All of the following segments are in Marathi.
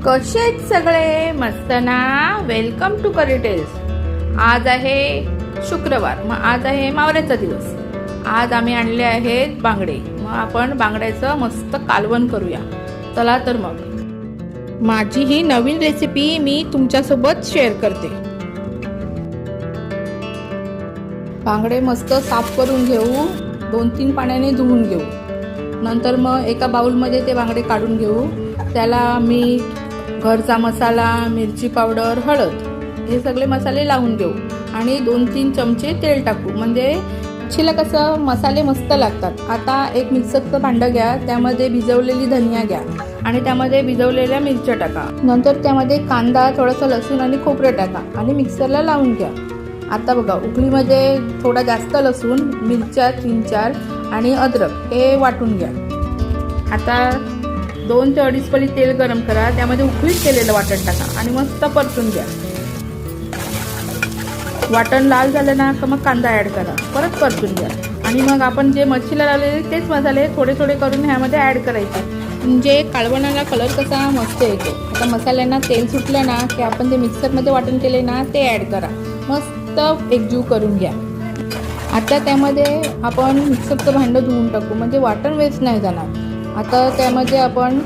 कसे आहेत सगळे? मस्त ना? Welcome to Curry Tales. आज आहे शुक्रवार, मग आज आहे मावळ्याचा दिवस. आज आम्ही आणले आहेत बांगडे. मग आपण बांगड्याचं मस्त कालवण करूया. चला तर मग माझी ही नवीन रेसिपी मी तुमच्यासोबत शेअर करते. बांगडे मस्त साफ करून घेऊ, 2-3 पाण्याने धुवून घेऊ. नंतर मग एका बाउलमध्ये ते बांगडे काढून घेऊ. त्याला मीठ, घरचा मसाला, मिरची पावडर, हळद हे सगळे मसाले लावून घेऊ आणि 2-3 चमचे तेल टाकू. म्हणजे मच्छीला कसं मसाले मस्त लागतात. आता एक मिक्सरचं भांडं घ्या, त्यामध्ये भिजवलेली धनिया घ्या आणि त्यामध्ये भिजवलेल्या मिरच्या टाका. नंतर त्यामध्ये कांदा, थोडंसं लसूण आणि खोबरं टाका आणि मिक्सरला लावून घ्या. आता बघा, उकळीमध्ये थोडा जास्त लसूण, मिरच्या 3-4 आणि अद्रक हे वाटून घ्या. आता 2 ते 2.5 पळी तेल गरम करा, त्यामध्ये उकळीत केलेलं वाटण टाका आणि मस्त परतून घ्या. वाटण लाल झालं ना का मग कांदा ॲड करा, परत परतून घ्या आणि मग आपण जे मच्छीला लावलेले तेच मसाले थोडे थोडे करून ह्यामध्ये ॲड करायचे. म्हणजे कालवणाला कलर कसा मस्त येतो. आता मसाल्यांना तेल सुटलं ना की आपण ते मिक्सरमध्ये वाटण केले ना ते ॲड करा. मस्त एकजीव करून घ्या. आता त्यामध्ये आपण मिक्सरचं भांडं धुवून टाकू, म्हणजे वाटण वेस्ट नाही जाणार. आता त्यामध्ये आपण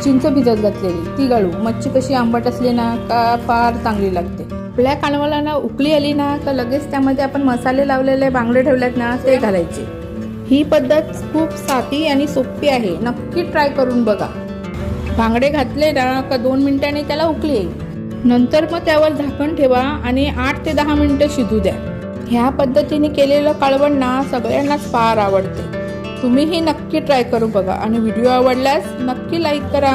चिंच भिजत घातलेली ती घालू. मच्छी कशी आंबट असली ना का फार चांगली लागते. आपल्या कालवणाला उकळी आली ना तर लगेच त्यामध्ये आपण मसाले लावलेले बांगडे ठेवलेत ना ते घालायचे. ही पद्धत खूप साधी आणि सोपी आहे, नक्की ट्राय करून बघा. बांगडे घातले ना का 2 मिनिटांनी त्याला उकळी येईल. नंतर मग त्यावर झाकण ठेवा आणि 8 ते 10 मिनिटं शिजू द्या. ह्या पद्धतीने केलेलं कालवण ना सगळ्यांनाच फार आवडते. तुम्हीही नक्की ट्राय करू बघा आणि व्हिडिओ आवडल्यास नक्की लाईक करा.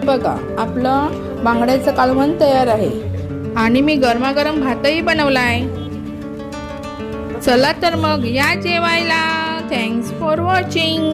बघा, आपलं बांगड्याचं कालवण तयार आहे आणि मी गरमागरम भातही बनवलाय. चला तर मग या जेवायला. Thanks for watching.